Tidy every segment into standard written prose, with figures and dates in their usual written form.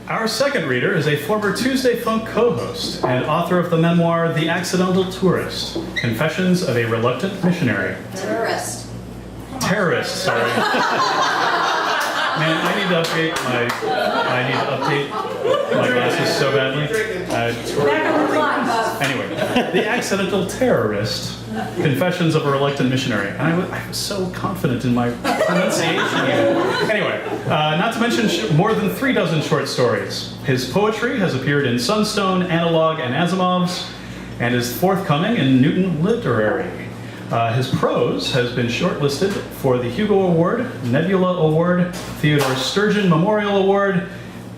Our second reader is a former Tuesday Funk co-host and author of the memoir The Accidental Tourist, Confessions of a Reluctant Missionary. Terrorist, sorry. Man, I need to update my glasses so badly. Anyway, The Accidental Terrorist, Confessions of a Reluctant Missionary. And I was so confident in my pronunciation here. Anyway, not to mention more than 36 short stories. His poetry has appeared in Sunstone, Analog, and Asimov's, and is forthcoming in Newton Literary. His prose has been shortlisted for the Hugo Award, Nebula Award, Theodore Sturgeon Memorial Award,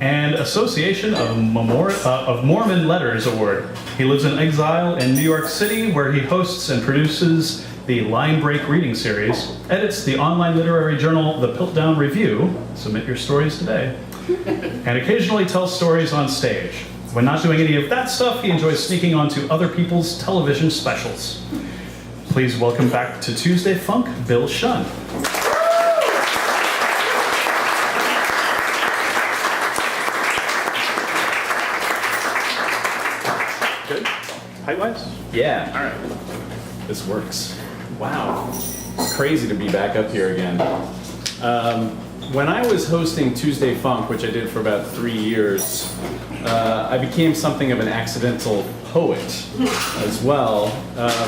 and Association of Mormon Letters Award. He lives in exile in New York City, where he hosts and produces the Line Break reading series, edits the online literary journal The Piltdown Review, submit your stories today, and occasionally tells stories on stage. When not doing any of that stuff, he enjoys sneaking onto other people's television specials. Please welcome back to Tuesday Funk, Bill Shunn. Good? Height-wise? Yeah, All right. this works. Wow, it's crazy to be back up here again. When I was hosting Tuesday Funk, which I did for about 3 years, I became something of an accidental poet as well,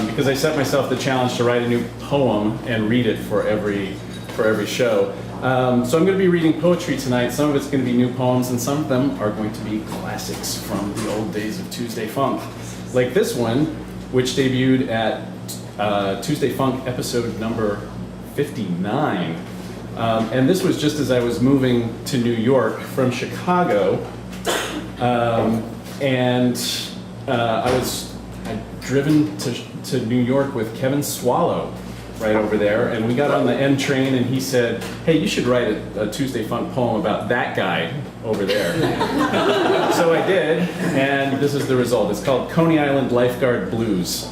because I set myself the challenge to write a new poem and read it for every show. So I'm going to be reading poetry tonight. Some of it's going to be new poems, and some of them are going to be classics from the old days of Tuesday Funk. Like this one, which debuted at Tuesday Funk episode number 59. And this was just as I was moving to New York from Chicago. I'd driven to New York with Kevin Swallow right over there, and we got on the M train, and he said, "Hey, you should write a Tuesday Funk poem about that guy over there." So I did, and this is the result. It's called Coney Island Lifeguard Blues.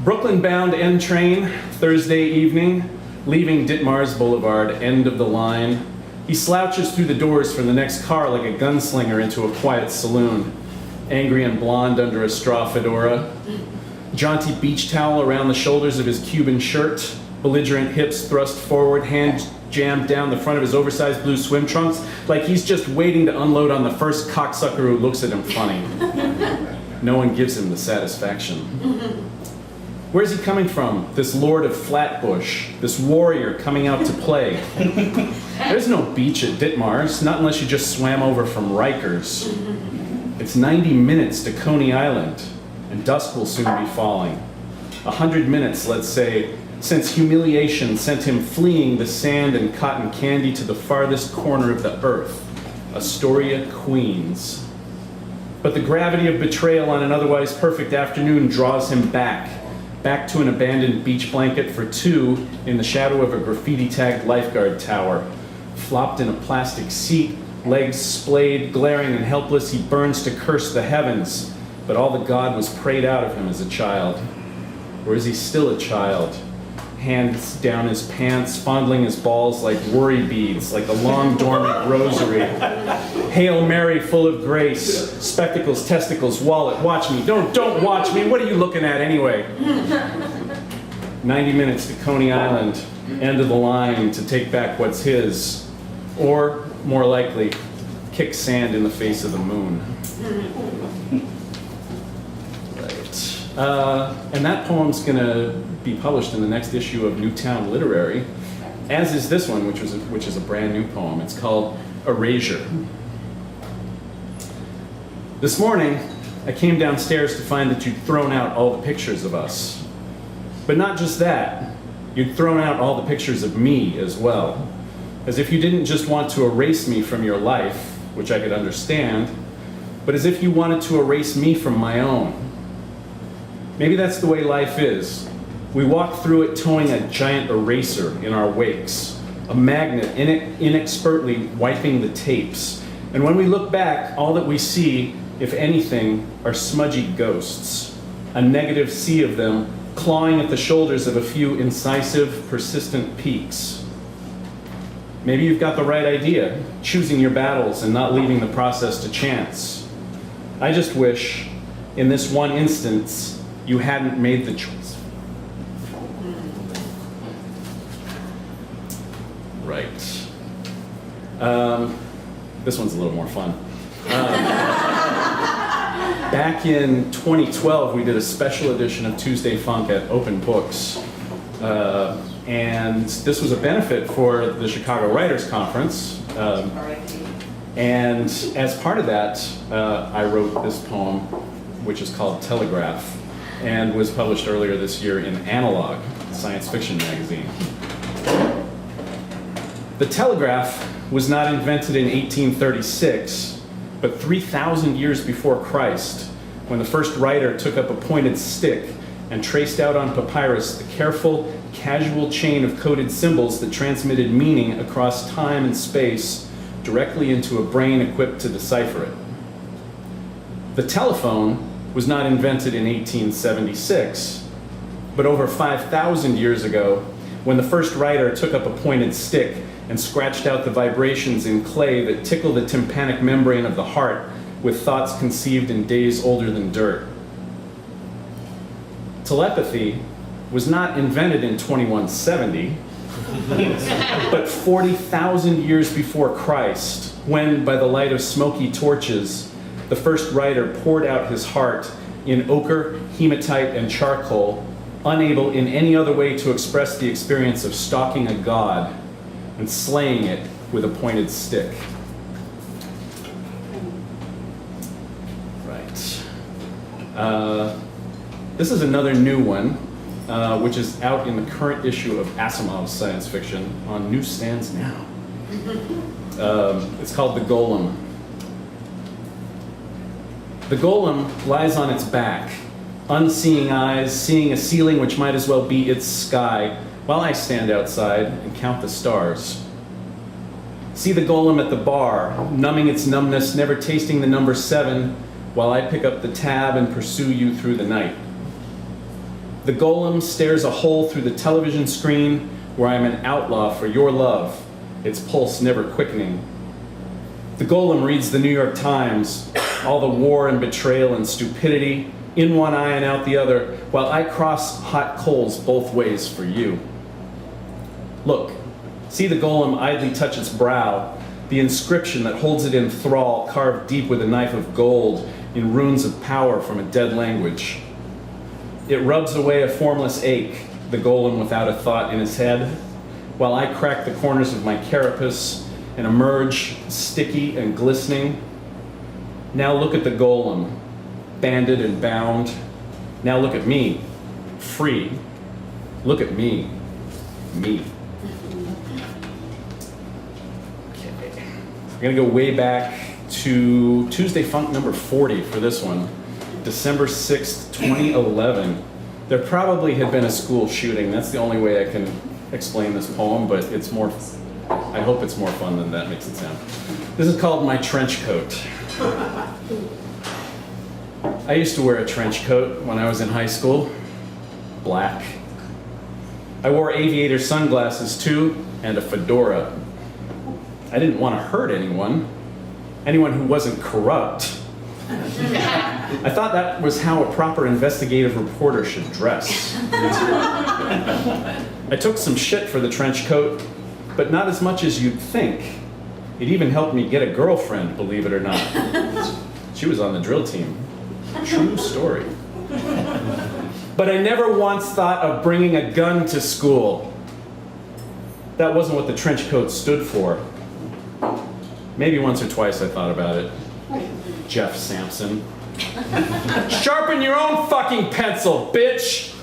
Brooklyn-bound M train, Thursday evening, leaving Ditmars Boulevard, end of the line. He slouches through the doors from the next car like a gunslinger into a quiet saloon, angry and blonde under a straw fedora. Jaunty beach towel around the shoulders of his Cuban shirt, belligerent hips thrust forward, hand jammed down the front of his oversized blue swim trunks, like he's just waiting to unload on the first cocksucker who looks at him funny. No one gives him the satisfaction. Where's he coming from, this lord of Flatbush, this warrior coming out to play? There's no beach at Ditmars, not unless you just swam over from Rikers. It's 90 minutes to Coney Island, and dusk will soon be falling. 100 minutes, let's say, since humiliation sent him fleeing the sand and cotton candy to the farthest corner of the earth, Astoria, Queens. But the gravity of betrayal on an otherwise perfect afternoon draws him back to an abandoned beach blanket for two in the shadow of a graffiti-tagged lifeguard tower. Flopped in a plastic seat, legs splayed, glaring and helpless, he burns to curse the heavens, but all the God was prayed out of him as a child. Or is he still a child? Hands down his pants, fondling his balls like worry beads, like a long dormant rosary. Hail Mary, full of grace, spectacles, testicles, wallet, watch me. Don't watch me, what are you looking at anyway? 90 minutes to Coney Island, end of the line to take back what's his. Or, more likely, kick sand in the face of the moon. And that poem's gonna be published in the next issue of Newtown Literary, as is this one, which is a brand new poem. It's called Erasure. This morning, I came downstairs to find that you'd thrown out all the pictures of us. But not just that, you'd thrown out all the pictures of me as well. As if you didn't just want to erase me from your life, which I could understand, but as if you wanted to erase me from my own. Maybe that's the way life is. We walk through it towing a giant eraser in our wakes, a magnet inexpertly wiping the tapes. And when we look back, all that we see, if anything, are smudgy ghosts, a negative sea of them clawing at the shoulders of a few incisive, persistent peaks. Maybe you've got the right idea, choosing your battles and not leaving the process to chance. I just wish, in this one instance, you hadn't made the choice. Right. This one's a little more fun. Back in 2012, we did a special edition of Tuesday Funk at Open Books. And this was a benefit for the Chicago Writers Conference. And as part of that, I wrote this poem, which is called Telegraph, and was published earlier this year in Analog, science fiction magazine. The telegraph was not invented in 1836, but 3,000 years before Christ, when the first writer took up a pointed stick and traced out on papyrus the careful, casual chain of coded symbols that transmitted meaning across time and space directly into a brain equipped to decipher it. The telephone was not invented in 1876, but over 5,000 years ago, when the first writer took up a pointed stick and scratched out the vibrations in clay that tickle the tympanic membrane of the heart with thoughts conceived in days older than dirt. Telepathy was not invented in 2170, but 40,000 years before Christ, when, by the light of smoky torches, the first writer poured out his heart in ochre, hematite, and charcoal, unable in any other way to express the experience of stalking a god and slaying it with a pointed stick. Right. This is another new one, which is out in the current issue of Asimov's science fiction on newsstands now. It's called The Golem. The golem lies on its back, unseeing eyes, seeing a ceiling which might as well be its sky, while I stand outside and count the stars. See the golem at the bar, numbing its numbness, never tasting the number 7, while I pick up the tab and pursue you through the night. The golem stares a hole through the television screen where I am an outlaw for your love, its pulse never quickening. The golem reads the New York Times, all the war and betrayal and stupidity, in one eye and out the other, while I cross hot coals both ways for you. Look, see the golem idly touch its brow, the inscription that holds it in thrall carved deep with a knife of gold in runes of power from a dead language. It rubs away a formless ache, the golem without a thought in his head, while I crack the corners of my carapace and emerge sticky and glistening. Now look at the golem, banded and bound. Now look at me, free. Look at me, me. Okay. We're gonna go way back to Tuesday Funk number 40 for this one. December 6th, 2011. There probably had been a school shooting. That's the only way I can explain this poem, but it's more, I hope it's more fun than that makes it sound. This is called My Trench Coat. I used to wear a trench coat when I was in high school, black. I wore aviator sunglasses too, and a fedora. I didn't want to hurt anyone who wasn't corrupt. I thought that was how a proper investigative reporter should dress. I took some shit for the trench coat, but not as much as you'd think. It even helped me get a girlfriend, believe it or not. She was on the drill team. True story. But I never once thought of bringing a gun to school. That wasn't what the trench coat stood for. Maybe once or twice I thought about it. Jeff Sampson. Sharpen your own fucking pencil, bitch!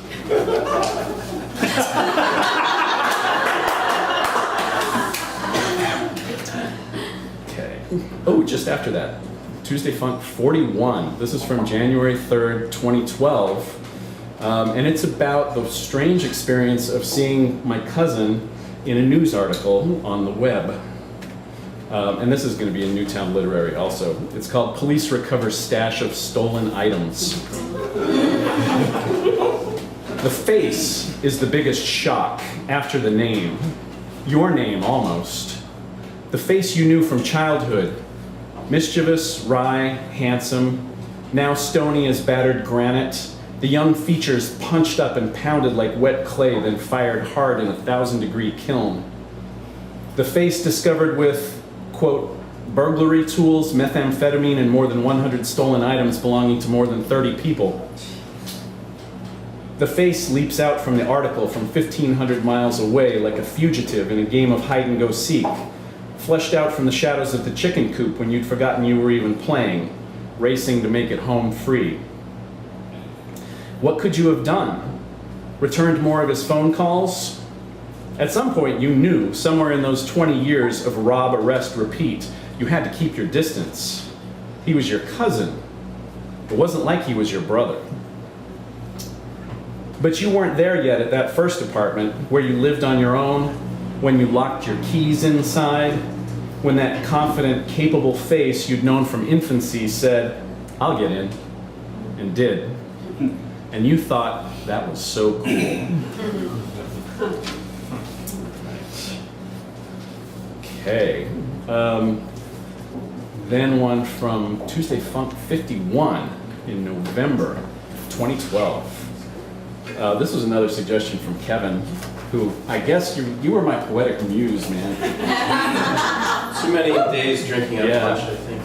Okay. Oh, just after that, Tuesday Funk 41. This is from January 3rd, 2012. And it's about the strange experience of seeing my cousin in a news article on the web. And this is going to be in Newtown Literary also. It's called Police Recover Stash of Stolen Items. The face is the biggest shock after the name. Your name, almost. The face you knew from childhood, mischievous, wry, handsome, now stony as battered granite, the young features punched up and pounded like wet clay, then fired hard in a 1,000-degree kiln. The face discovered with, quote, burglary tools, methamphetamine, and more than 100 stolen items belonging to more than 30 people. The face leaps out from the article from 1,500 miles away like a fugitive in a game of hide-and-go-seek, fleshed out from the shadows of the chicken coop when you'd forgotten you were even playing, racing to make it home free. What could you have done? Returned more of his phone calls? At some point you knew, somewhere in those 20 years of rob, arrest, repeat, you had to keep your distance. He was your cousin. It wasn't like he was your brother. But you weren't there yet at that first apartment where you lived on your own, when you locked your keys inside, when that confident, capable face you'd known from infancy said, "I'll get in," and did. And you thought that was so cool. Okay. Then one from Tuesday Funk 51 in November 2012. This was another suggestion from Kevin, who I guess you were my poetic muse, man. Too many days drinking up Yeah. punch, I think.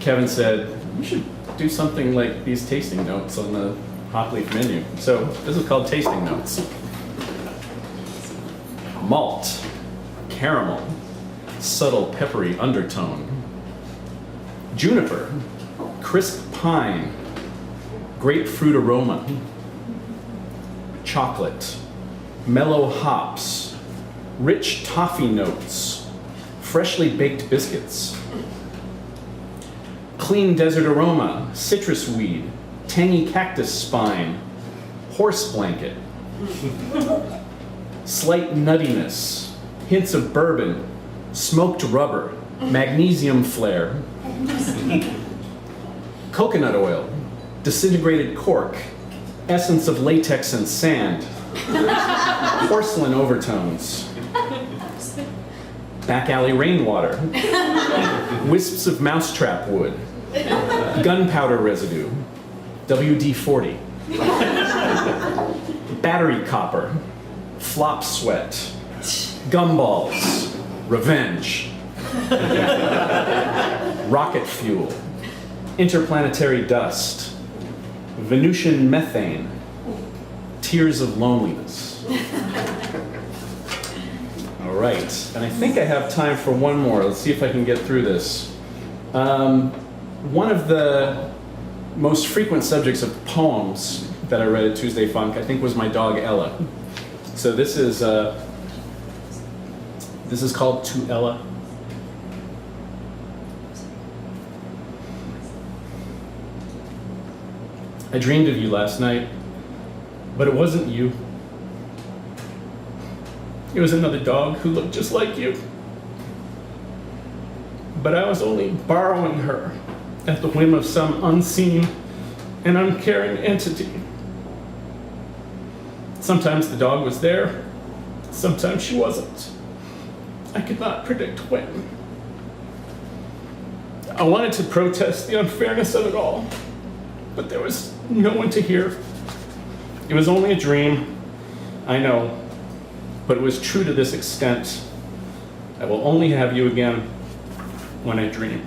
Kevin said, "You should do something like these tasting notes on the hop leaf menu." So this is called Tasting Notes. Malt, caramel, subtle peppery undertone. Juniper, crisp pine, grapefruit aroma. Chocolate, mellow hops, rich toffee notes, freshly baked biscuits. Clean desert aroma, citrus weed, tangy cactus spine, horse blanket. Slight nuttiness, hints of bourbon, smoked rubber, magnesium flare. Coconut oil, disintegrated cork, essence of latex and sand, porcelain overtones, back alley rainwater, wisps of mousetrap wood, gunpowder residue, WD-40, battery copper, flop sweat, gumballs, revenge, rocket fuel, interplanetary dust, Venusian methane, tears of loneliness. All right, and I think I have time for one more. Let's see if I can get through this. One of the most frequent subjects of poems that I read at Tuesday Funk, I think, was my dog Ella. So this is called To Ella. I dreamed of you last night, but it wasn't you. It was another dog who looked just like you. But I was only borrowing her at the whim of some unseen and uncaring entity. Sometimes the dog was there, sometimes she wasn't. I could not predict when. I wanted to protest the unfairness of it all, but there was no one to hear. It was only a dream, I know, but it was true to this extent. I will only have you again when I dream.